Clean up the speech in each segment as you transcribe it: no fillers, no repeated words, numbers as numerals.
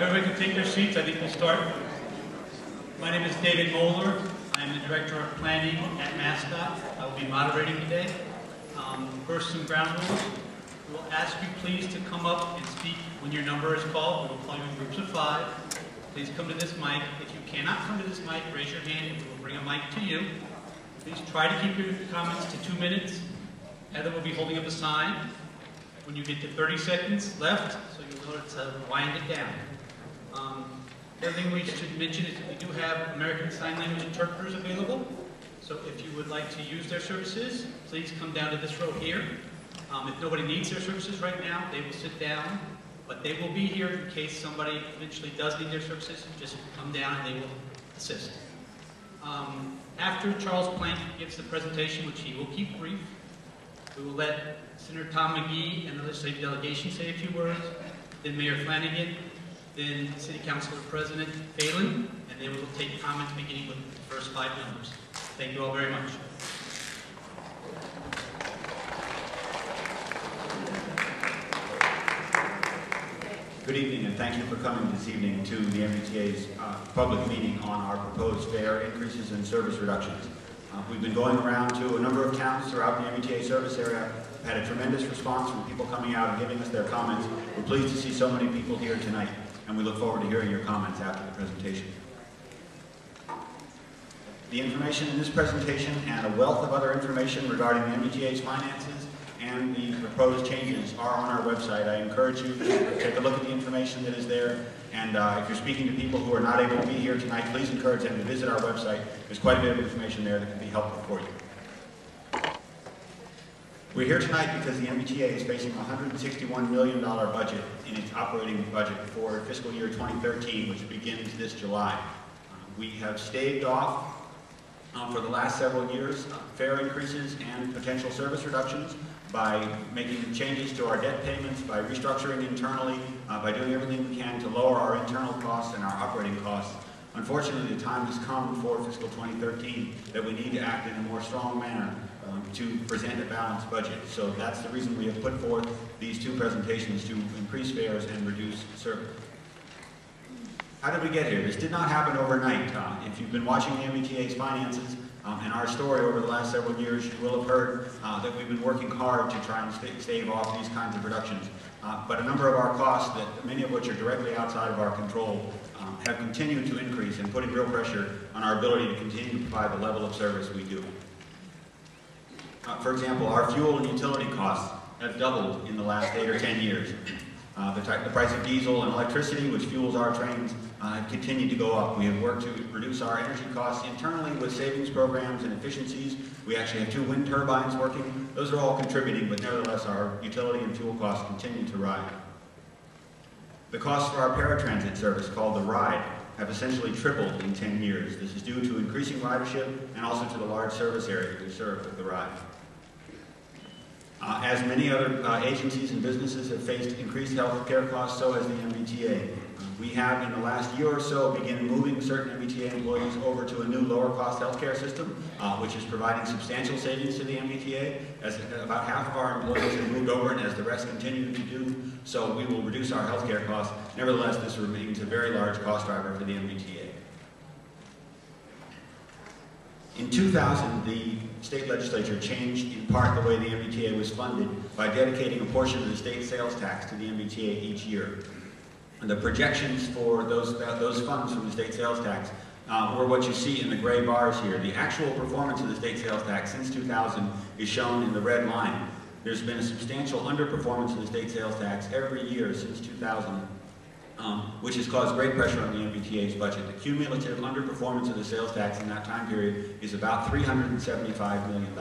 everybody can take their seats, I think we'll start. My name is David Moeller. I'm the Director of Planning at Mascot. I will be moderating today. First, some ground rules. We will ask you please to come up and speak when your number is called. We will call you in groups of 5. Please come to this mic. If you cannot come to this mic, raise your hand and we will bring a mic to you. Please try to keep your comments to 2 minutes. Heather will be holding up a sign when you get to 30 seconds left, so you'll know to wind it down. The other thing we should mention is that we do have American Sign Language interpreters available. So if you would like to use their services, please come down to this row here. If nobody needs their services right now, they will sit down. But they will be here in case somebody eventually does need their services. Just come down and they will assist. After Charles Plank gives the presentation, which he will keep brief, we will let Senator Tom McGee and the legislative delegation say a few words, then Mayor Flanagan, then City Councilor President Phelan, and then we will take comments beginning with the first 5 members. Thank you all very much. Good evening, and thank you for coming this evening to the MBTA's public meeting on our proposed fare increases and service reductions. We've been going around to a number of towns throughout the MBTA service area. We've had a tremendous response from people coming out and giving us their comments. We're pleased to see so many people here tonight, and we look forward to hearing your comments after the presentation. The information in this presentation and a wealth of other information regarding the MBTA's finances and the proposed changes are on our website. I encourage you to take a look at the information that is there, and if you're speaking to people who are not able to be here tonight, please encourage them to visit our website. There's quite a bit of information there that can be helpful for you. We're here tonight because the MBTA is facing a $161 million budget in its operating budget for fiscal year 2013, which begins this July. We have staved off for the last several years fare increases and potential service reductions by making changes to our debt payments, by restructuring internally, by doing everything we can to lower our internal costs and our operating costs. Unfortunately, the time has come for fiscal 2013 that we need to act in a more strong manner to present a balanced budget. So that's the reason we have put forth these 2 presentations to increase fares and reduce service. How did we get here? This did not happen overnight. If you've been watching the MBTA's finances and our story over the last several years, you will have heard that we've been working hard to try and stave off these kinds of reductions. But a number of our costs, that many of which are directly outside of our control, have continued to increase and putting real pressure on our ability to continue to provide the level of service we do. For example, our fuel and utility costs have doubled in the last 8 or 10 years. The price of diesel and electricity, which fuels our trains, have continued to go up. We have worked to reduce our energy costs internally with savings programs and efficiencies. We actually have 2 wind turbines working. Those are all contributing, but nevertheless our utility and fuel costs continue to rise. The costs for our paratransit service, called the RIDE, have essentially tripled in 10 years. This is due to increasing ridership and also to the large service area we serve with the RIDE. As many other agencies and businesses have faced increased health care costs, so has the MBTA. We have, in the last year or so, begun moving certain MBTA employees over to a new lower-cost healthcare system, which is providing substantial savings to the MBTA. As about half of our employees have moved over, and as the rest continue to do so, we will reduce our healthcare costs. Nevertheless, this remains a very large cost driver for the MBTA. In 2000, the state legislature changed in part the way the MBTA was funded by dedicating a portion of the state sales tax to the MBTA each year. And the projections for those funds from the state sales tax were what you see in the gray bars here. The actual performance of the state sales tax since 2000 is shown in the red line. There's been a substantial underperformance of the state sales tax every year since 2000. Which has caused great pressure on the MBTA's budget. The cumulative underperformance of the sales tax in that time period is about $375 million.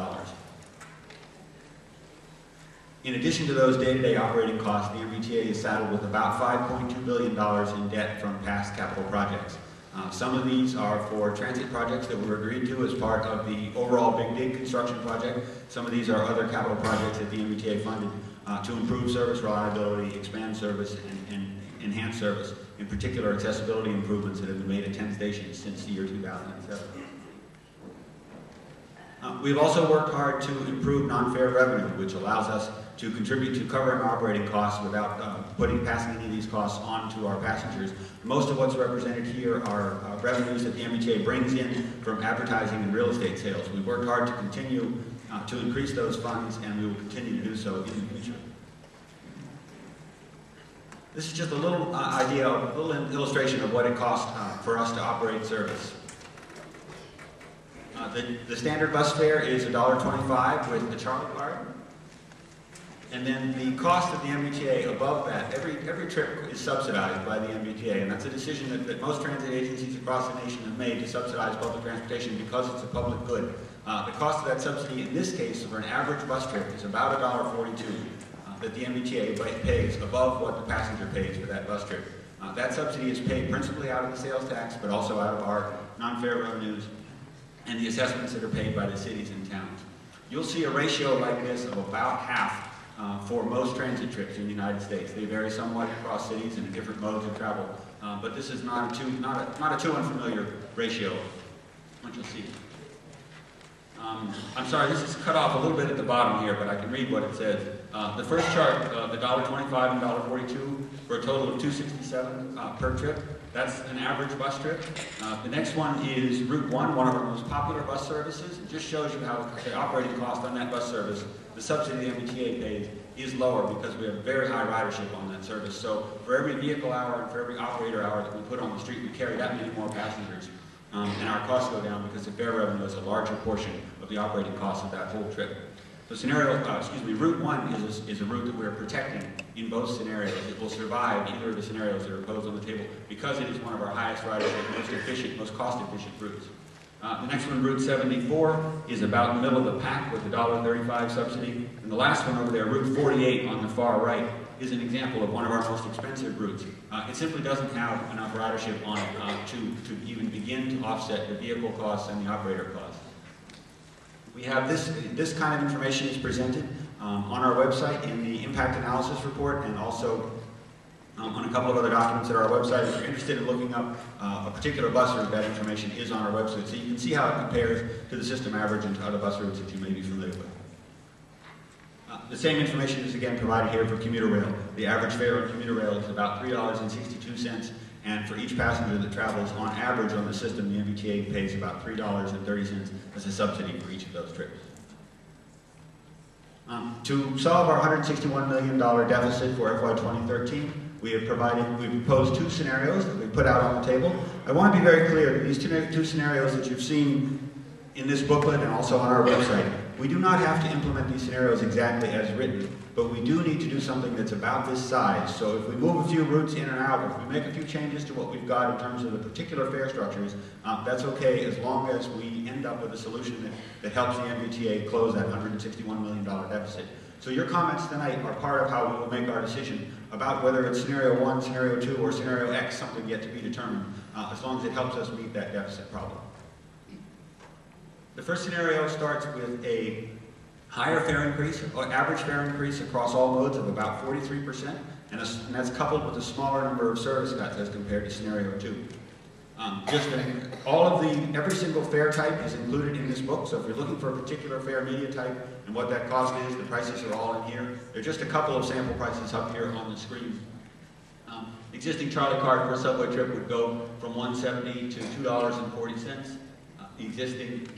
In addition to those day-to-day operating costs, the MBTA is saddled with about $5.2 billion in debt from past capital projects. Some of these are for transit projects that were agreed to as part of the overall Big Dig construction project. Some of these are other capital projects that the MBTA funded to improve service reliability, expand service, and enhance service, in particular accessibility improvements that have been made at 10 stations since the year 2007. We've also worked hard to improve non-fare revenue, which allows us to contribute to covering operating costs without passing any of these costs on to our passengers. Most of what's represented here are revenues that the MBTA brings in from advertising and real estate sales. We've worked hard to continue to increase those funds, and we will continue to do so in the future. This is just a little idea, a little illustration of what it costs for us to operate service. The standard bus fare is $1.25 with the Charlie card. And then the cost of the MBTA above that, every trip is subsidized by the MBTA, and that's a decision that most transit agencies across the nation have made to subsidize public transportation because it's a public good. The cost of that subsidy in this case for an average bus trip is about $1.42 that the MBTA pays above what the passenger pays for that bus trip. That subsidy is paid principally out of the sales tax, but also out of our non-fare revenues and the assessments that are paid by the cities and towns. You'll see a ratio like this of about half for most transit trips in the United States. They vary somewhat across cities and in different modes of travel, but this is not a too unfamiliar ratio, what you'll see. I'm sorry, this is cut off a little bit at the bottom here, but I can read what it says. The first chart, the $1.25 and $1.42 for a total of $2.67 per trip. That's an average bus trip. The next one is Route 1, one of our most popular bus services. It just shows you how the operating cost on that bus service, the subsidy the MBTA pays, is lower because we have very high ridership on that service. So for every vehicle hour and for every operator hour that we put on the street, we carry that many more passengers. And our costs go down because the fare revenue is a larger portion of the operating costs of that whole trip. So Route 1 is a route that we're protecting in both scenarios. It will survive either of the scenarios that are posed on the table because it is one of our highest ridership, most efficient, most cost-efficient routes. The next one, Route 74, is about the middle of the pack with the $1.35 subsidy. And the last one over there, Route 48 on the far right, is an example of one of our most expensive routes. It simply doesn't have enough ridership on it to even begin to offset the vehicle costs and the operator costs. We have this kind of information is presented on our website in the impact analysis report and also on a couple of other documents at our website. If you're interested in looking up a particular bus route, that information is on our website, so you can see how it compares to the system average and to other bus routes that you may be familiar with. The same information is again provided here for commuter rail. The average fare on commuter rail is about $3.62, and for each passenger that travels on average on the system, the MBTA pays about $3.30 as a subsidy for each of those trips. To solve our $161 million deficit for FY 2013, we've proposed two scenarios that we put out on the table. I want to be very clear that these two scenarios that you've seen in this booklet and also on our website, we do not have to implement these scenarios exactly as written, but we do need to do something that's about this size. So if we move a few routes in and out, if we make a few changes to what we've got in terms of the particular fare structures, that's okay as long as we end up with a solution that helps the MBTA close that $161 million deficit. So your comments tonight are part of how we will make our decision about whether it's scenario 1, scenario 2, or scenario X, something yet to be determined, as long as it helps us meet that deficit problem. The first scenario starts with a higher fare increase, or average fare increase across all modes of about 43%, and that's coupled with a smaller number of service cuts as compared to scenario 2. Every single fare type is included in this book, so if you're looking for a particular fare media type and what that cost is, the prices are all in here. There are just a couple of sample prices up here on the screen. Existing Charlie card for a subway trip would go from $1.70 to $2.40. The existing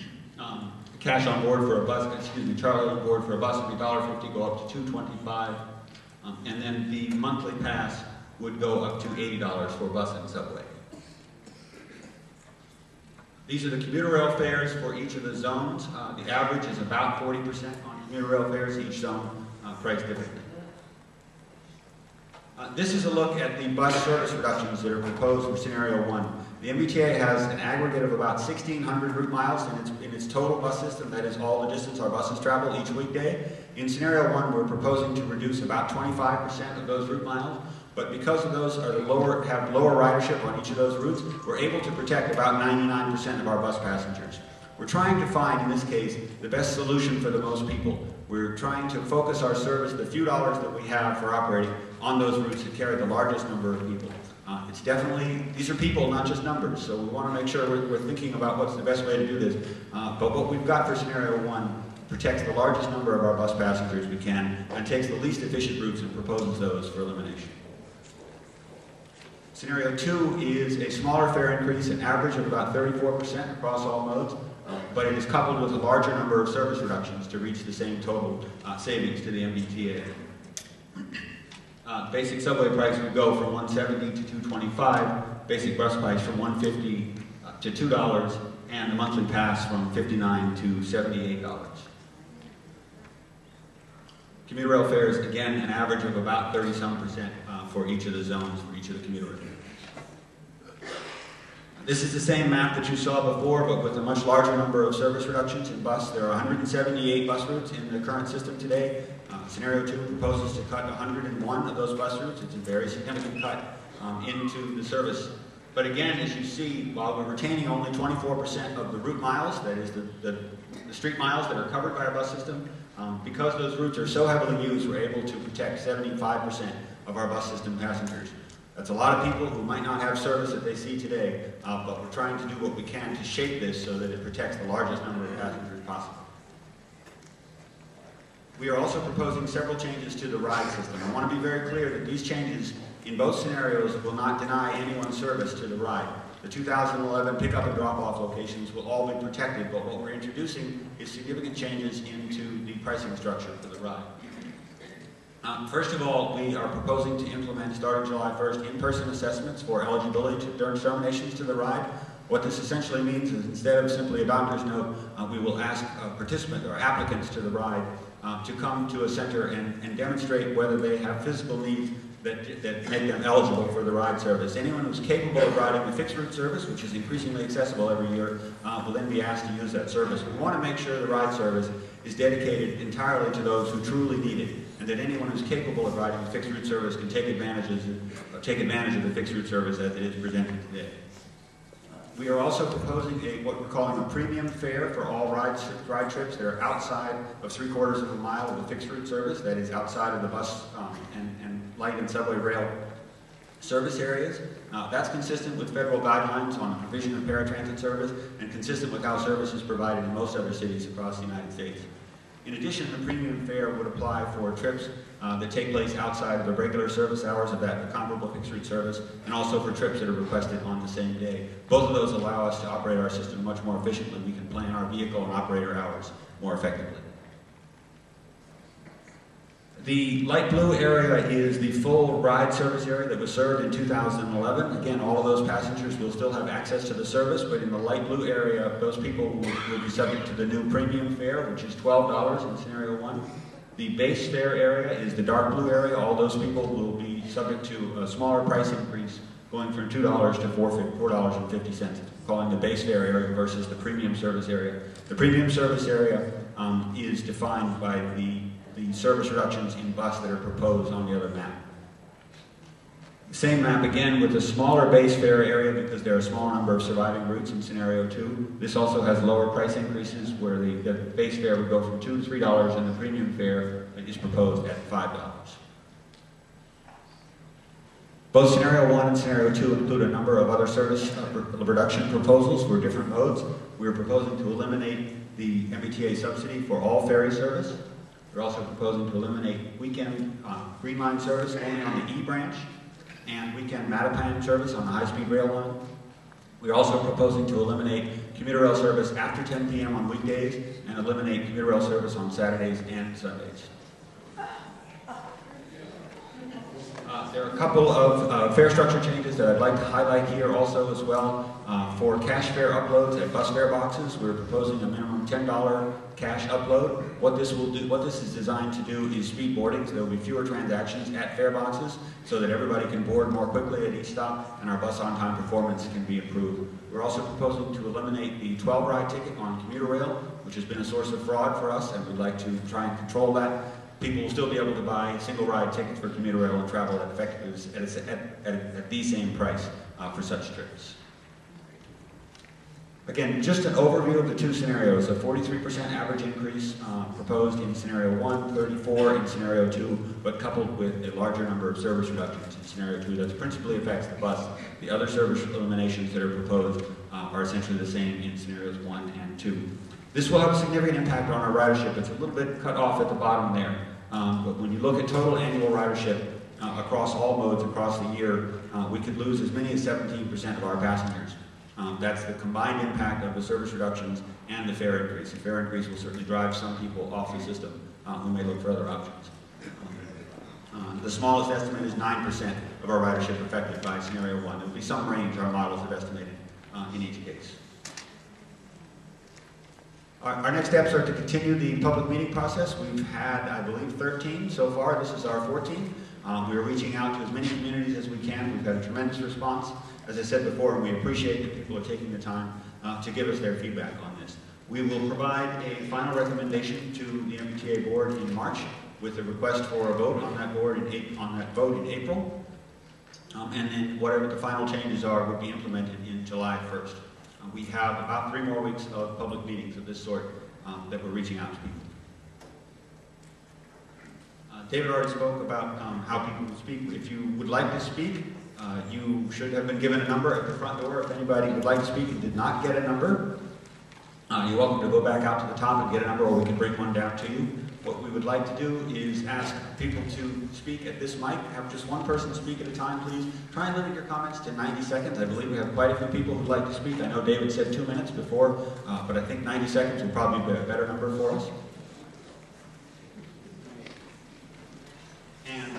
cash on board for a bus, Charlie on board for a bus would be $1.50, go up to $2.25, and then the monthly pass would go up to $80 for a bus and subway. These are the commuter rail fares for each of the zones. The average is about 40% on commuter rail fares, each zone priced differently. This is a look at the bus service reductions that are proposed for scenario 1. The MBTA has an aggregate of about 1,600 route miles in its total bus system. That is all the distance our buses travel each weekday. In scenario 1, we're proposing to reduce about 25% of those route miles. But because of those have lower ridership on each of those routes, we're able to protect about 99% of our bus passengers. We're trying to find, in this case, the best solution for the most people. We're trying to focus our service, the few dollars that we have for operating, on those routes that carry the largest number of people. These are people, not just numbers, so we want to make sure we're thinking about what's the best way to do this. But what we've got for scenario 1 protects the largest number of our bus passengers we can and takes the least efficient routes and proposes those for elimination. Scenario 2 is a smaller fare increase, an average of about 34% across all modes, but it is coupled with a larger number of service reductions to reach the same total savings to the MBTA. Basic subway price would go from $170 to $225, basic bus price from $150 to $2, and the monthly pass from $59 to $78. Commuter rail fares, again, an average of about 30-some% for each of the zones, for each of the commuter rail. This is the same map that you saw before, but with a much larger number of service reductions in bus. There are 178 bus routes in the current system today. Scenario 2 proposes to cut 101 of those bus routes. It's a very significant cut into the service. But again, as you see, while we're retaining only 24% of the route miles, that is the street miles that are covered by our bus system, because those routes are so heavily used, we're able to protect 75% of our bus system passengers. That's a lot of people who might not have service that they see today, but we're trying to do what we can to shape this so that it protects the largest number of passengers possible. We are also proposing several changes to the ride system. I want to be very clear that these changes in both scenarios will not deny anyone service to the ride. The 2011 pickup and drop-off locations will all be protected, but what we're introducing is significant changes into the pricing structure for the ride. First of all, we are proposing to implement, starting July 1st, in-person assessments for eligibility during determinations to the ride. What this essentially means is instead of simply a doctor's note, we will ask participants or applicants to the ride to come to a center and demonstrate whether they have physical needs that make them eligible for the ride service. Anyone who's capable of riding the fixed route service, which is increasingly accessible every year, will then be asked to use that service. We want to make sure the ride service is dedicated entirely to those who truly need it, and that anyone who's capable of riding the fixed route service can take advantage of the fixed route service as it is presented today. We are also proposing what we're calling a premium fare for all ride trips that are outside of 3/4 of a mile of the fixed route service, that is outside of the bus and light and subway rail service areas. That's consistent with federal guidelines on the provision of paratransit service and consistent with how service is provided in most other cities across the United States. In addition, the premium fare would apply for trips that take place outside of the regular service hours of that comparable fixed route service, and also for trips that are requested on the same day. Both of those allow us to operate our system much more efficiently. We can plan our vehicle and operator hours more effectively. The light blue area is the full ride service area that was served in 2011. Again, all of those passengers will still have access to the service, but in the light blue area, those people will be subject to the new premium fare, which is $12 in scenario 1. The base fare area is the dark blue area. All those people will be subject to a smaller price increase, going from $2 to $4.50, calling the base fare area versus the premium service area. The premium service area is defined by the service reductions in bus that are proposed on the other map. Same map again with a smaller base fare area because there are a smaller number of surviving routes in scenario 2. This also has lower price increases where the base fare would go from $2 to $3 and the premium fare is proposed at $5. Both scenario 1 and scenario 2 include a number of other service reduction proposals for different modes. We are proposing to eliminate the MBTA subsidy for all ferry service. We're also proposing to eliminate weekend Green Line service only on the E branch and weekend Mattapan service on the high-speed rail line. We're also proposing to eliminate commuter rail service after 10 p.m. on weekdays and eliminate commuter rail service on Saturdays and Sundays. There are a couple of fare structure changes that I'd like to highlight here also as well. For cash fare uploads at bus fare boxes, we're proposing a minimum $10 cash upload. What this is designed to do is speed boarding, so there will be fewer transactions at fare boxes so that everybody can board more quickly at each stop and our bus on-time performance can be improved. We're also proposing to eliminate the 12-ride ticket on commuter rail, which has been a source of fraud for us, and we'd like to try and control that. People will still be able to buy single-ride tickets for commuter rail and travel at the same price for such trips. Again, just an overview of the two scenarios. A 43% average increase proposed in scenario 1, 34 in scenario 2, but coupled with a larger number of service reductions in scenario 2 that principally affects the bus. The other service eliminations that are proposed are essentially the same in scenarios 1 and 2. This will have a significant impact on our ridership. It's a little bit cut off at the bottom there. But when you look at total annual ridership across all modes across the year, we could lose as many as 17% of our passengers. That's the combined impact of the service reductions and the fare increase. The fare increase will certainly drive some people off the system who may look for other options. The smallest estimate is 9% of our ridership affected by scenario 1. There will be some range our models have estimated in each case. Our next steps are to continue the public meeting process. We've had, I believe, 13 so far. This is our 14th. We are reaching out to as many communities as we can. We've had a tremendous response, as I said before, and we appreciate that people are taking the time to give us their feedback on this. We will provide a final recommendation to the MBTA board in March with a request for a vote on that board in April. And then whatever the final changes are will be implemented in July 1st. We have about 3 more weeks of public meetings of this sort that we're reaching out to people. David already spoke about how people will speak. If you would like to speak, you should have been given a number at the front door. If anybody would like to speak and did not get a number, you're welcome to go back out to the top and get a number, or we can bring one down to you. What we would like to do is ask people to speak at this mic. Have just one person speak at a time, please. Try and limit your comments to 90 seconds. I believe we have quite a few people who'd like to speak. I know David said 2 minutes before, but I think 90 seconds would probably be a better number for us. And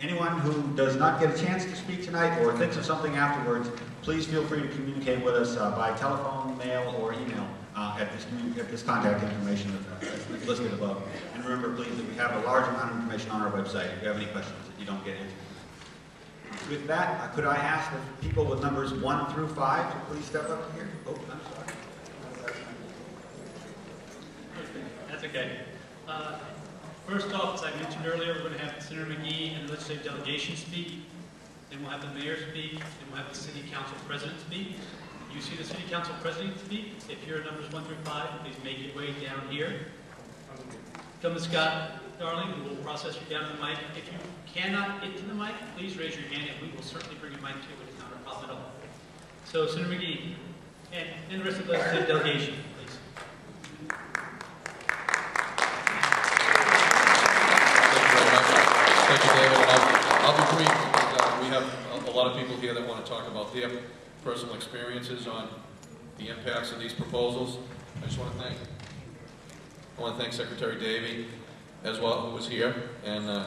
anyone who does not get a chance to speak tonight or thinks of something afterwards, please feel free to communicate with us by telephone, mail, or email at this contact information that's listed above. And remember, please, that we have a large amount of information on our website if you have any questions that you don't get answered. With that, could I ask the people with numbers 1 through 5 to please step up here? Oh, I'm sorry. That's okay. First off, as I mentioned earlier, we're going to have Senator McGee and the legislative delegation speak. Then we'll have the mayor speak. Then we'll have the city council president speak. You see the city council president speak. If you're numbers 1 through 5, please make your way down here. Come to Scott, darling, who will process you down to the mic. If you cannot get to the mic, please raise your hand and we will certainly bring a mic to you. It is not a problem at all. So, Senator McGee, and the rest of the legislative delegation, please. Thank you, David. I'll be brief. We have a lot of people here that want to talk about their personal experiences on the impacts of these proposals. I just want to thank Secretary Davey as well, who was here, and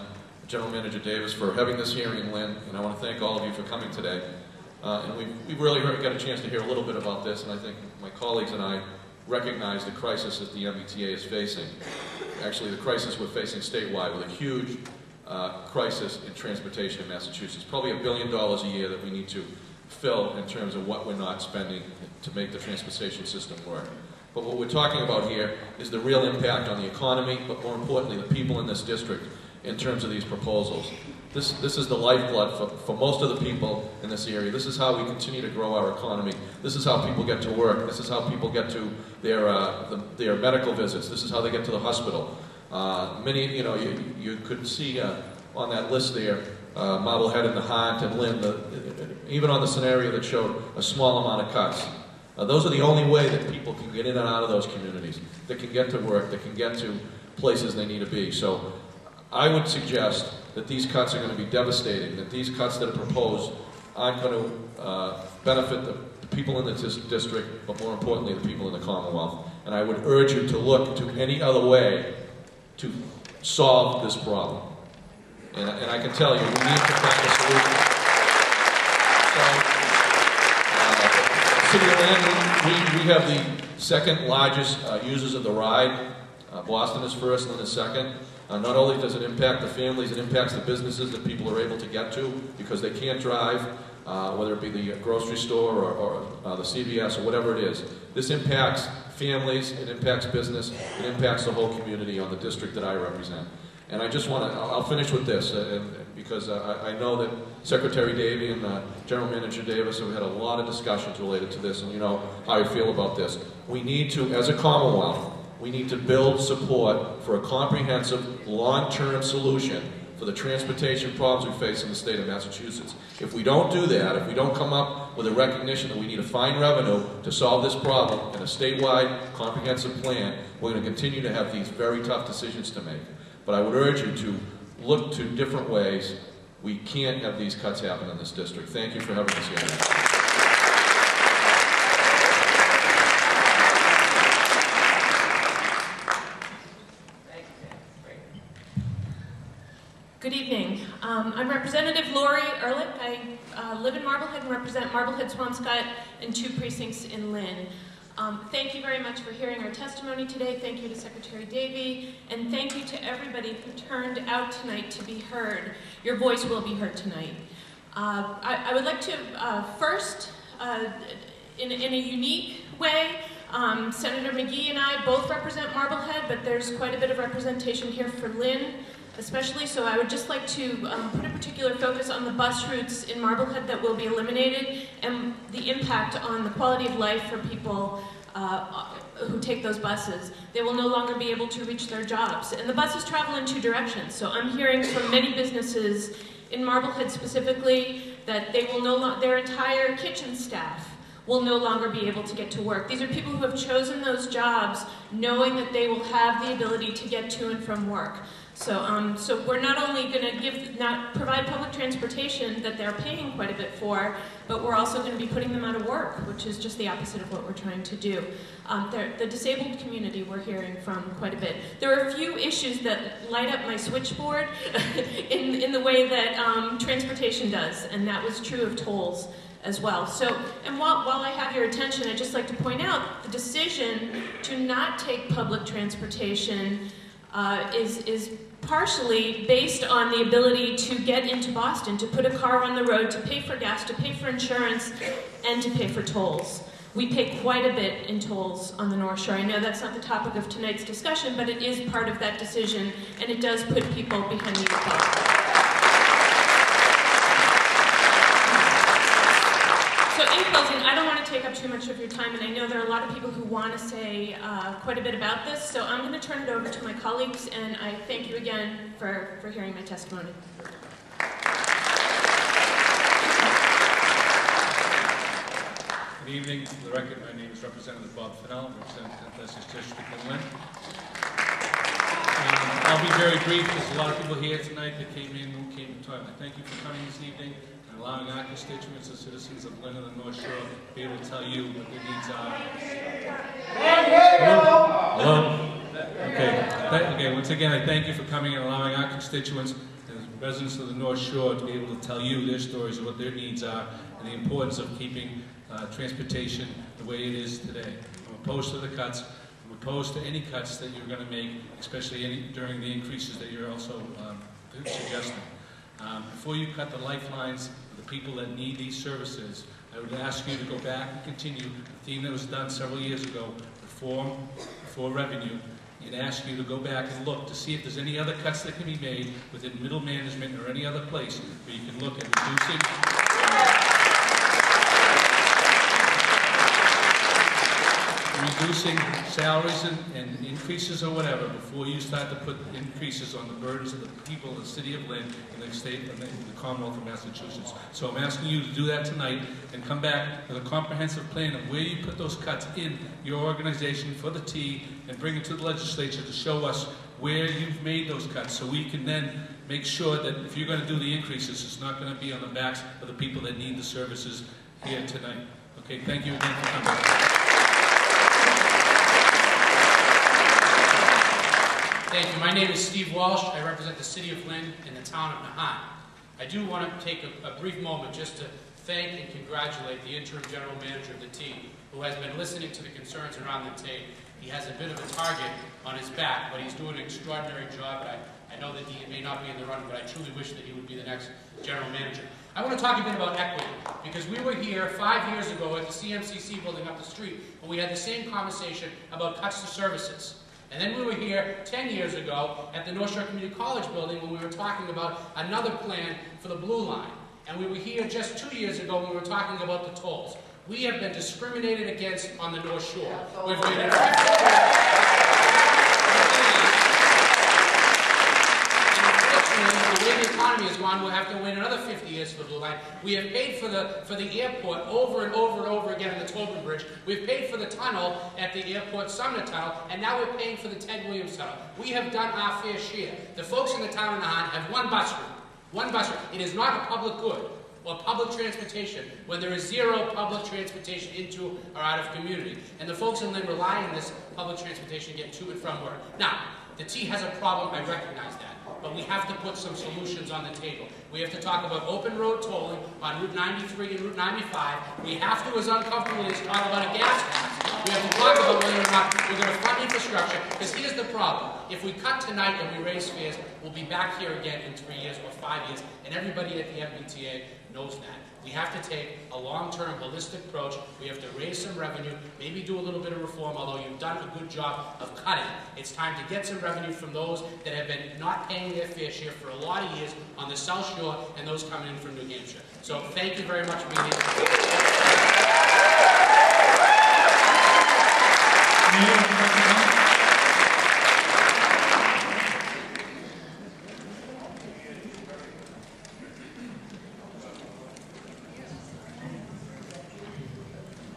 General Manager Davis for having this hearing, Lynn, and I want to thank all of you for coming today. And we've really got a chance to hear a little bit about this, and I think my colleagues and I recognize the crisis that the MBTA is facing. Actually, the crisis we're facing statewide with a huge crisis in transportation in Massachusetts. Probably $1 billion a year that we need to fill in terms of what we're not spending to make the transportation system work. But what we're talking about here is the real impact on the economy, but more importantly, the people in this district in terms of these proposals. This is the lifeblood for most of the people in this area. This is how we continue to grow our economy. This is how people get to work. This is how people get to their medical visits. This is how they get to the hospital. Many, you could see on that list there, Marblehead and the Heart and Lynn, even on the scenario that showed a small amount of cuts. Those are the only way that people can get in and out of those communities, that can get to work, that can get to places they need to be. So I would suggest that these cuts are going to be devastating, that these cuts that are proposed aren't going to benefit the people in the district, but more importantly, the people in the Commonwealth. And I would urge you to look to any other way to solve this problem. And I can tell you, we need to find a solution. City of Lynn, we have the second largest users of the ride. Boston is first, Lynn is second. Not only does it impact the families, it impacts the businesses that people are able to get to because they can't drive, whether it be the grocery store or the CVS or whatever it is. This impacts families, it impacts business, it impacts the whole community on the district that I represent. And I just want to, I'll finish with this, because I know that Secretary Davey and General Manager Davis have had a lot of discussions related to this, and you know how I feel about this. We need to, as a Commonwealth, we need to build support for a comprehensive, long-term solution for the transportation problems we face in the state of Massachusetts. If we don't do that, if we don't come up with a recognition that we need to find revenue to solve this problem in a statewide, comprehensive plan, we're going to continue to have these very tough decisions to make. but I would urge you to look to different ways. We can't have these cuts happen in this district. Thank you for having us here. Good evening. I'm Representative Lori Ehrlich. I live in Marblehead and represent Marblehead, Swampscott, and 2 precincts in Lynn. Thank you very much for hearing our testimony today. Thank you to Secretary Davey, and thank you to everybody who turned out tonight to be heard. Your voice will be heard tonight. I would like to first, in a unique way, Senator McGee and I both represent Marblehead, but there's quite a bit of representation here for Lynn, especially, so I would just like to put a particular focus on the bus routes in Marblehead that will be eliminated and the impact on the quality of life for people who take those buses. They will no longer be able to reach their jobs. And the buses travel in 2 directions, so I'm hearing from many businesses in Marblehead specifically that they will their entire kitchen staff will no longer be able to get to work. These are people who have chosen those jobs knowing that they will have the ability to get to and from work. So we're not only going to provide public transportation that they're paying quite a bit for, but we're also going to be putting them out of work, which is just the opposite of what we're trying to do. The disabled community we're hearing from quite a bit. There are a few issues that light up my switchboard in the way that transportation does, and that was true of tolls as well. And while I have your attention, I'd just like to point out the decision to not take public transportation is partially based on the ability to get into Boston, to put a car on the road, to pay for gas, to pay for insurance, and to pay for tolls. We pay quite a bit in tolls on the North Shore. I know that's not the topic of tonight's discussion, but it is part of that decision, and it does put people behind the eight ball. So in closing, I don't want to take up too much of your time, and I know there are a lot of people who want to say quite a bit about this, so I'm going to turn it over to my colleagues, and I thank you again for hearing my testimony. Good evening. For the record, my name is Representative Bob Fennell, representing the 10th District in Lynn. I'll be very brief. There's a lot of people here tonight that came to talk. I thank you for coming this evening and allowing our constituents and citizens of Lynn and the North Shore to be able to tell you what their needs are. Hello? Okay, once again, I thank you for coming and allowing our constituents and residents of the North Shore to be able to tell you their stories of what their needs are and the importance of keeping transportation the way it is today. I'm opposed to the cuts. I'm opposed to any cuts that you're going to make, especially during the increases that you're also suggesting. Before you cut the lifelines of the people that need these services, I would ask you to go back and continue the theme that was done several years ago, reform for revenue, and ask you to go back and look to see if there's any other cuts that can be made within middle management or any other place where you can look at reducing salaries and increases or whatever before you start to put increases on the burdens of the people of the city of Lynn and the state and the Commonwealth of Massachusetts. So I'm asking you to do that tonight and come back with a comprehensive plan of where you put those cuts in your organization for the T and bring it to the legislature to show us where you've made those cuts so we can then make sure that if you're going to do the increases, it's not going to be on the backs of the people that need the services here tonight. Okay, thank you again for coming. Thank you. My name is Steve Walsh. I represent the City of Lynn and the town of Nahat. I do want to take a brief moment just to thank and congratulate the interim general manager of the team, who has been listening to the concerns around the tape. He has a bit of a target on his back, but he's doing an extraordinary job. I know that he may not be in the running, but I truly wish that he would be the next general manager. I want to talk a bit about equity, because we were here 5 years ago at the CMCC building up the street when we had the same conversation about cuts to services. And then we were here 10 years ago at the North Shore Community College building when we were talking about another plan for the Blue Line. And we were here just 2 years ago when we were talking about the tolls. We have been discriminated against on the North Shore. We've been is, the way the economy has gone, we'll have to wait another 50 years for the Blue Line. We have paid for the airport over and over and over again in the Tobin Bridge. We've paid for the tunnel at the airport, Sumner Tunnel, and now we're paying for the Ted Williams Tunnel. We have done our fair share. The folks in the town of Nahant have one bus route. One bus route. It is not a public good or public transportation when there is zero public transportation into or out of community. And the folks in Lynn rely on this public transportation to get to and from work. Now, the T has a problem, I recognize that. But we have to put some solutions on the table. We have to talk about open road tolling on Route 93 and Route 95. We have to, as uncomfortable as talk about a gas tax. We have to talk about whether or not we're going to fund infrastructure, because here's the problem. If we cut tonight and we raise fares, we'll be back here again in 3 years or 5 years, and everybody at the MBTA knows that. We have to take a long-term, holistic approach. We have to raise some revenue, maybe do a little bit of reform, although you've done a good job of cutting. It's time to get some revenue from those that have been not paying their fair share for a lot of years on the South Shore and those coming in from New Hampshire. So thank you very much for being here.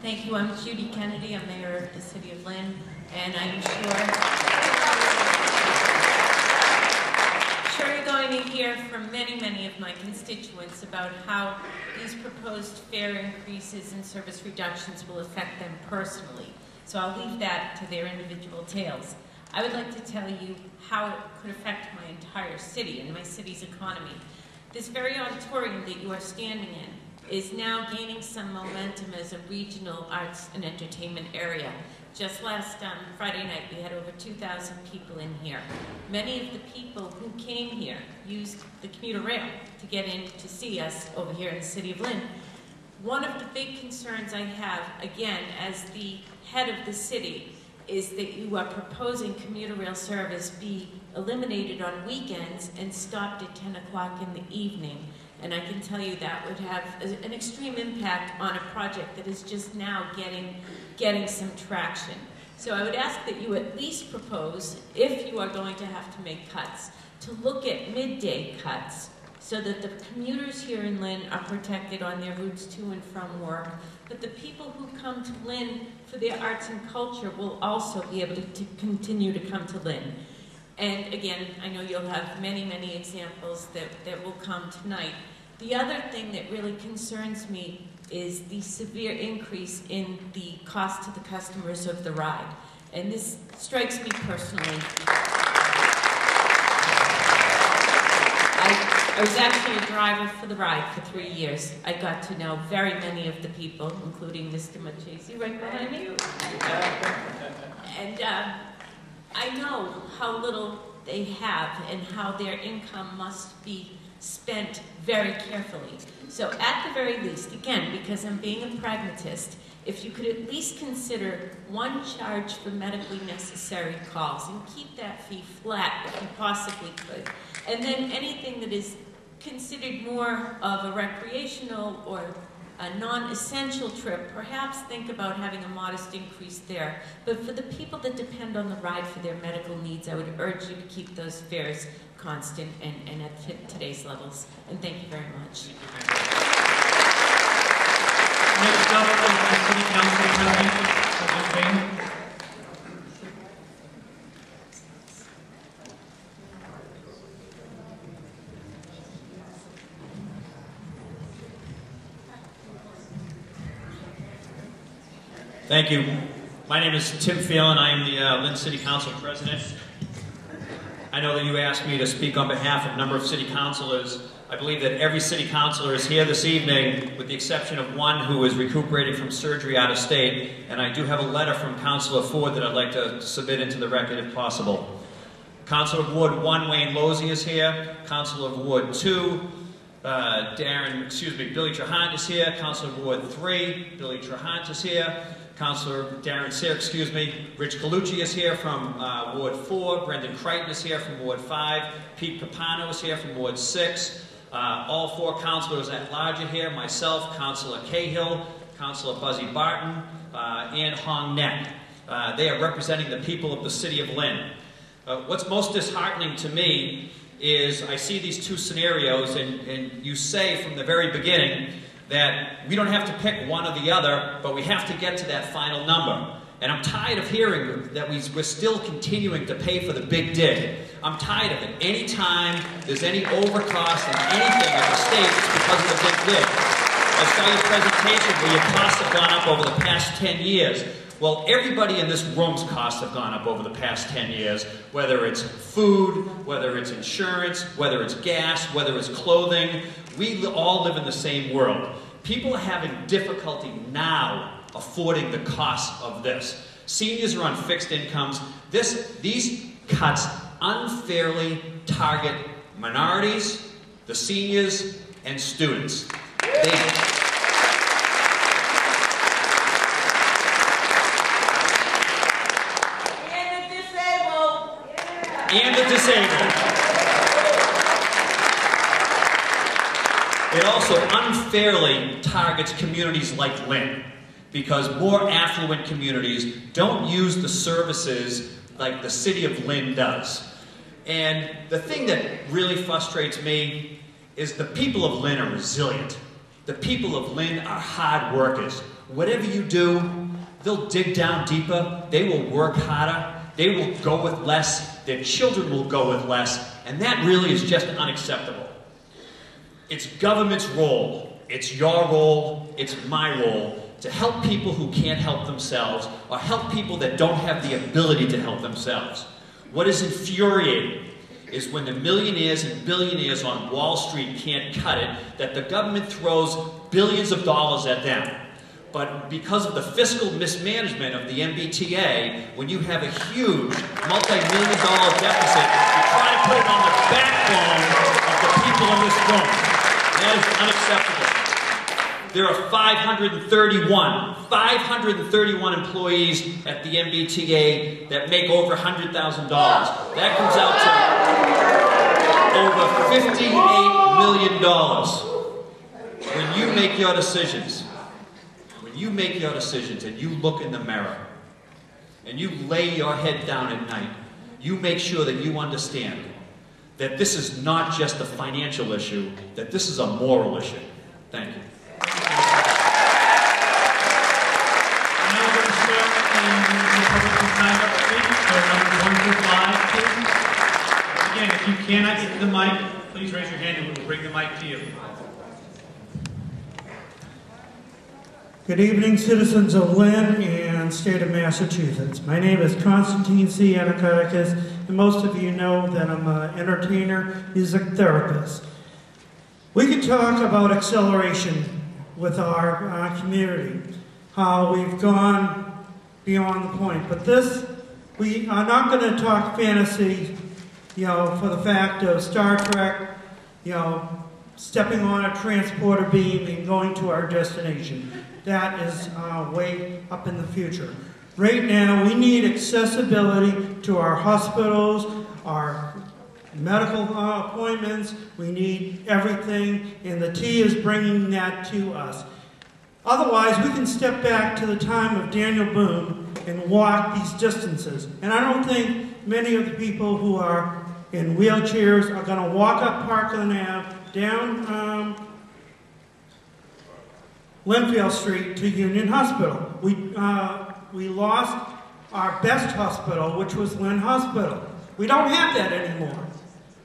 Thank you. I'm Judy Kennedy. I'm mayor of the city of Lynn, and I'm sure you're going to hear from many of my constituents about how these proposed fare increases and service reductions will affect them personally. So I'll leave that to their individual tales. I would like to tell you how it could affect my entire city and my city's economy. This very auditorium that you are standing in is now gaining some momentum as a regional arts and entertainment area. Just last Friday night, we had over 2,000 people in here. Many of the people who came here used the commuter rail to get in to see us over here in the city of Lynn. One of the big concerns I have, again, as the head of the city, is that you are proposing commuter rail service be eliminated on weekends and stopped at 10 o'clock in the evening. And I can tell you that would have an extreme impact on a project that is just now getting some traction. So I would ask that you at least propose, if you are going to have to make cuts, to look at midday cuts so that the commuters here in Lynn are protected on their routes to and from work, but the people who come to Lynn for their arts and culture will also be able to continue to come to Lynn. And again, I know you'll have many examples that will come tonight. The other thing that really concerns me is the severe increase in the cost to the customers of the ride. And this strikes me personally. I was actually a driver for the ride for 3 years. I got to know very many of the people, including Mr. Machesi right behind me. And I know how little they have and how their income must be spent very carefully. So at the very least, again, because I'm being a pragmatist, if you could at least consider one charge for medically necessary calls and keep that fee flat if you possibly could. And then anything that is considered more of a recreational or a non-essential trip, perhaps think about having a modest increase there. But for the people that depend on the ride for their medical needs, I would urge you to keep those fares constant and at today's levels. And thank you very much. Next up is the City Council President, Lynn. Thank you. My name is Tim Phelan. I am the Lynn City Council President. I know that you asked me to speak on behalf of a number of city councilors. I believe that every city councilor is here this evening, with the exception of one who is recuperating from surgery out of state, and I do have a letter from Councilor Ford that I'd like to submit into the record if possible. Councilor of Ward 1, Wayne Losey is here. Councilor of Ward 2, Billy Trahant is here. Councilor of Ward 3, Billy Trahant is here. Councilor Darren Sear, Rich Colucci is here from Ward 4. Brendan Crichton is here from Ward 5. Pete Capano is here from Ward 6. All four councilors at large are here. Myself, Councilor Cahill, Councilor Buzzy Barton, and Hong Nek. They are representing the people of the city of Lynn. What's most disheartening to me is I see these two scenarios, and you say from the very beginning that we don't have to pick one or the other, but we have to get to that final number. And I'm tired of hearing that we're still continuing to pay for the big dig. I'm tired of it. Anytime there's any overcost in anything at the state, it's because of the big dig. I saw your presentation where your costs have gone up over the past 10 years. Well, everybody in this room's costs have gone up over the past 10 years, whether it's food, whether it's insurance, whether it's gas, whether it's clothing. We all live in the same world. People are having difficulty now affording the cost of this. Seniors are on fixed incomes. These cuts unfairly target minorities, the seniors, and students. And the disabled. It also unfairly targets communities like Lynn, because more affluent communities don't use the services like the city of Lynn does. And the thing that really frustrates me is the people of Lynn are resilient. The people of Lynn are hard workers. Whatever you do, they'll dig down deeper, they will work harder, they will go with less, their children will go with less, and that really is just unacceptable. It's government's role, it's your role, it's my role, to help people who can't help themselves, or help people that don't have the ability to help themselves. What is infuriating is when the millionaires and billionaires on Wall Street can't cut it, that the government throws billions of dollars at them. But because of the fiscal mismanagement of the MBTA, when you have a huge multi-million-dollar deficit, you try to put it on the backbone of the people in this room. That is unacceptable. There are 531 employees at the MBTA that make over $100,000. That comes out to over $58 million. When you make your decisions, and you look in the mirror, and you lay your head down at night, you make sure that you understand that this is not just a financial issue, that this is a moral issue. Thank you. Now we're going to start the Republican time up speech, so numbers 1 through 5, please. Again, if you cannot get to the mic, please raise your hand and we'll bring the mic to you. Good evening, citizens of Lynn and state of Massachusetts. My name is Constantine C. Anakarikis, and most of you know that I'm an entertainer, music therapist. We could talk about acceleration with our community, how we've gone beyond the point, but we are not going to talk fantasy, for the fact of Star Trek, stepping on a transporter beam and going to our destination. That is way up in the future. Right now, we need accessibility to our hospitals, our medical appointments. We need everything, and the T is bringing that to us. Otherwise, we can step back to the time of Daniel Boone and walk these distances. And I don't think many of the people who are in wheelchairs are going to walk up Parkland Ave, down Linfield Street to Union Hospital. We lost our best hospital, which was Lynn Hospital. We don't have that anymore.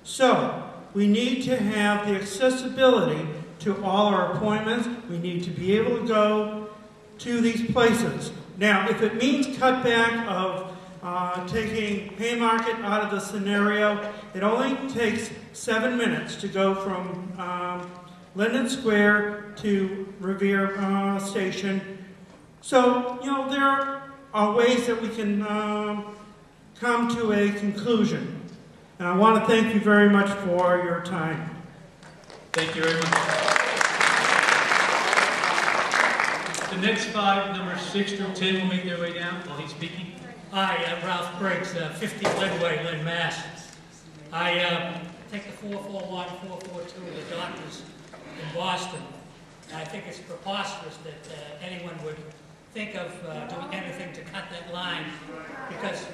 So we need to have the accessibility to all our appointments. We need to be able to go to these places. Now, if it means cutback of taking Haymarket out of the scenario, it only takes 7 minutes to go from Linden Square to Revere Station. So, there are ways that we can come to a conclusion. And I want to thank you very much for your time. Thank you very much. The next 5, numbers 6 through 10, will make their way down while he's speaking. Hi, I'm Ralph Briggs, 50 Glenway, Lynn, Mass. I take the 441, 442 to the doctors in Boston. I think it's preposterous that anyone would think of doing anything to cut that line, because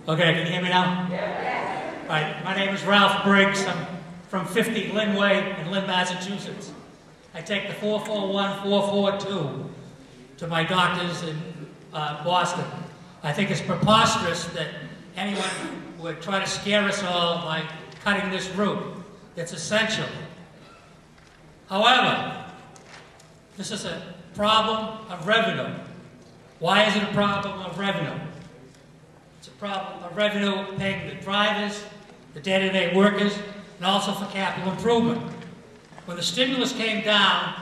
Okay, can you hear me now? Yeah. Right, my name is Ralph Briggs. I'm from 50 Lynn Way in Lynn, Massachusetts. I take the 441, 442 to my doctors in Boston. I think it's preposterous that anyone would try to scare us all by cutting this route. It's essential. However, this is a problem of revenue. Why is it a problem of revenue? It's a problem of revenue paying the drivers, the day-to-day workers, and also for capital improvement. When the stimulus came down,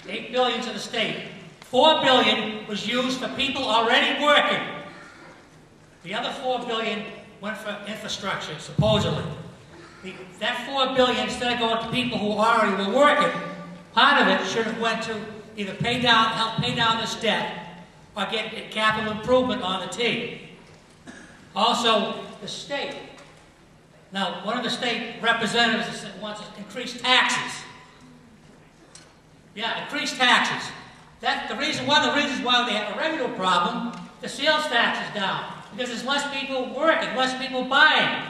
$8 billion to the state, $4 billion was used for people already working. The other $4 billion went for infrastructure, supposedly. That $4 billion, instead of going to people who already were working, part of it should have went to either help pay down this debt, or get capital improvement on the T. Also, the state. Now, one of the state representatives wants to increase taxes. Yeah, increase taxes. One of the reasons why they have a revenue problem, the sales tax is down, because there's less people working, less people buying.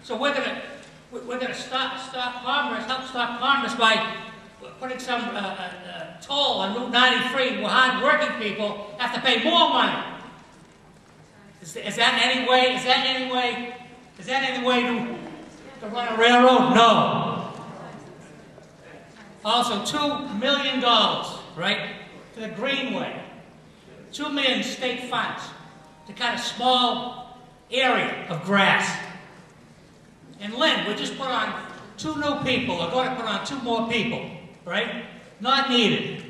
So we're gonna stop commerce, help stop commerce by putting some toll on Route 93 where hard-working people have to pay more money. Is that any way to run a railroad? No. Also, $2 million, right, to the Greenway. $2 million state funds to cut a small area of grass. In Lynn, we just put on 2 new people, or going to put on 2 more people, right? Not needed.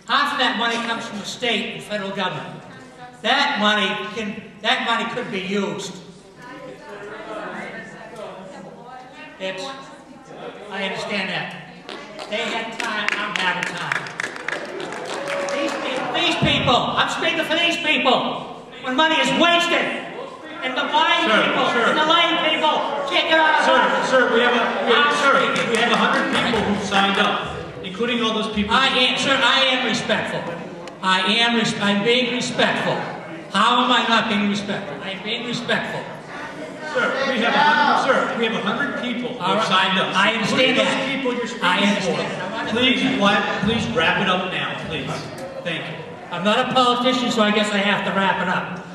Half of that money comes from the state and federal government. That money could be used. I understand that. They had time, I'm having time. These people, I'm speaking for these people. When money is wasted, and the buying people, and the laying people, can't get out of Sir, we have 100 people who've signed up, including all those people. I am respectful. I'm being respectful. How am I not being respectful? I am being respectful. Sir, we have 100 people who've signed up. I understand that. Those people you're speaking I understand. for. Please wrap it up now, please. Thank you. I'm not a politician, so I guess I have to wrap it up.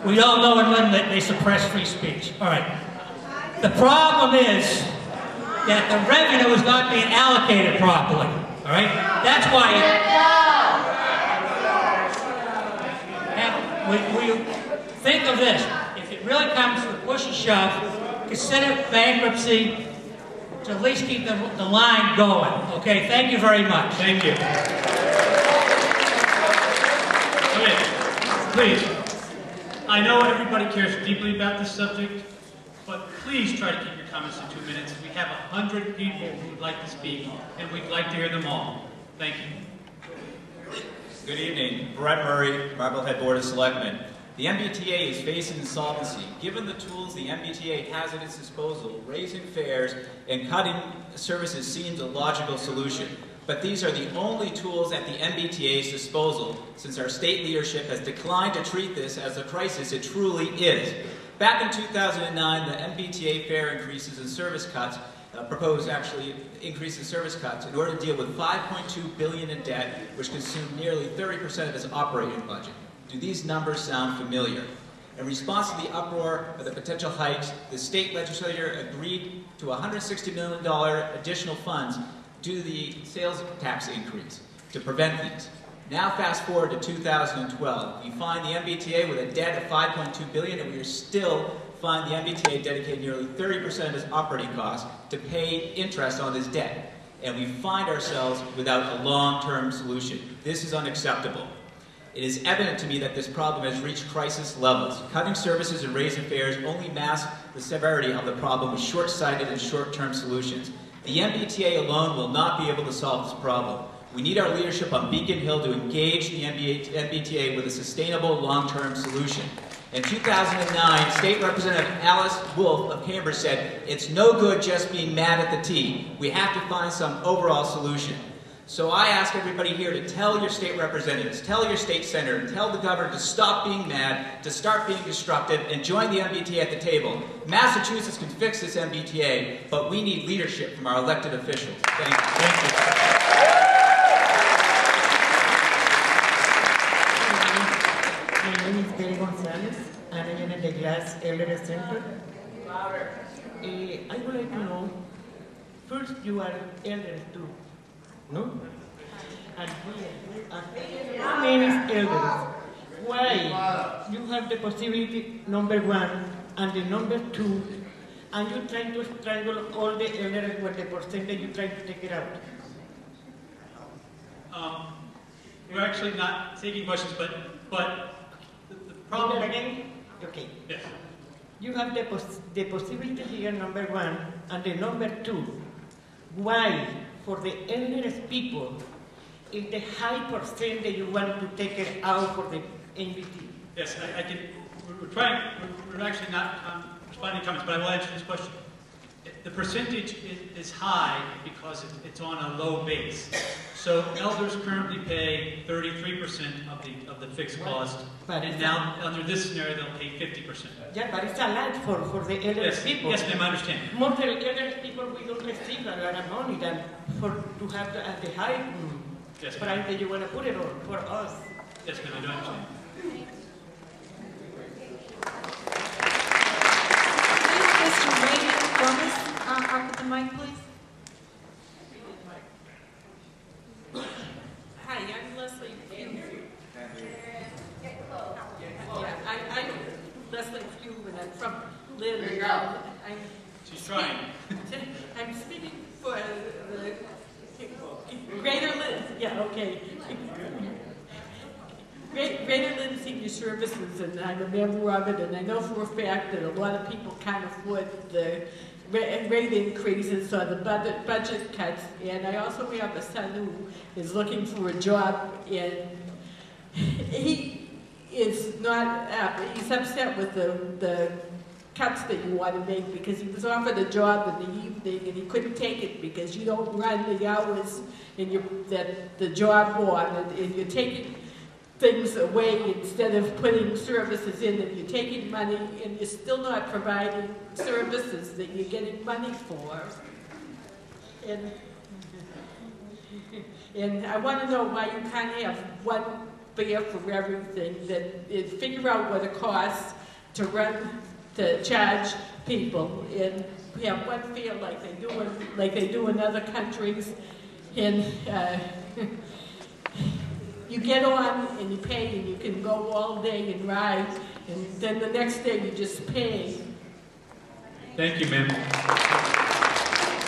We all know in Lynn that they suppress free speech. All right. The problem is that the revenue is not being allocated properly. All right. That's why. We think of this. If it really comes to push and shove, consider bankruptcy to at least keep the line going. Okay. Thank you very much. Thank you. Okay. Please. I know everybody cares deeply about this subject, but please try to keep your comments to 2 minutes. We have 100 people who would like to speak, and we'd like to hear them all. Thank you. Good evening. Brett Murray, Marblehead Board of Selectmen. The MBTA is facing insolvency. Given the tools the MBTA has at its disposal, raising fares and cutting services seems a logical solution. But these are the only tools at the MBTA's disposal, since our state leadership has declined to treat this as a crisis it truly is. Back in 2009, the MBTA fare increases and service cuts, proposed actually increase in service cuts in order to deal with $5.2 billion in debt, which consumed nearly 30% of its operating budget. Do these numbers sound familiar? In response to the uproar of the potential hikes, the state legislature agreed to $160 million additional funds due to the sales tax increase to prevent these. Now fast forward to 2012. We find the MBTA with a debt of $5.2 billion, and we still find the MBTA dedicated nearly 30% of its operating costs to pay interest on this debt. And we find ourselves without a long-term solution. This is unacceptable. It is evident to me that this problem has reached crisis levels. Cutting services and raising fares only mask the severity of the problem with short-sighted and short-term solutions. The MBTA alone will not be able to solve this problem. We need our leadership on Beacon Hill to engage the MBTA with a sustainable long-term solution. In 2009, State Representative Alice Wolf of Cambridge said, "It's no good just being mad at the T. We have to find some overall solution." So I ask everybody here to tell your state representatives, tell your state senator, tell the governor to stop being mad, to start being destructive, and join the MBTA at the table. Massachusetts can fix this MBTA, but we need leadership from our elected officials. Thank you. Thank you. My name is Betty Gonzalez, and I am at the Glass Elder Center. I would like to know, first you are elders too, no? And our name is elders. Why you have the possibility, number one, and the number two, and you trying to strangle all the elders with the percentage you try to take it out? We're actually not taking questions, but the problem... Again? Okay. Yes. You have the possibility here, number one, and the number two. Why, for the eldest people, is the high percent that you want to take it out for the MBT? Yes, I can. We're actually not responding to comments, but I will answer this question. The percentage is high because it's on a low base. So elders currently pay 33% of the fixed cost, and now under this scenario they'll pay 50%. Yeah, but it's a lot for the elderly people. Yes, ma'am, I understand. Most of the elderly people we don't receive a lot of money than to have the high Yes, price that you want to put it on for us. Yes, ma'am, I do understand. Mr. Raymond Gomez, up with the mic, please. Hi, I'm Leslie Pugh. I'm Leslie Pugh, and I'm from Lynn. She's trying. I'm speaking for the Greater Lynn. Yeah, okay. Greater Lynn Senior Services, and I'm a member of it, and I know for a fact that a lot of people can't afford the rate increases or the budget cuts, and I also have a son who is looking for a job, and he is not, he's upset with the cuts that you want to make because he was offered a job in the evening and he couldn't take it because you don't run the hours that the job wanted, and you're taking things away instead of putting services in, and you're taking money and you're still not providing services that you're getting money for. And I want to know why you can't have one fare for everything, that is figure out what it costs to charge people, and have one fare like they do in other countries, and you get on and you pay and you can go all day and ride, and then the next day you just pay. Thank you, ma'am.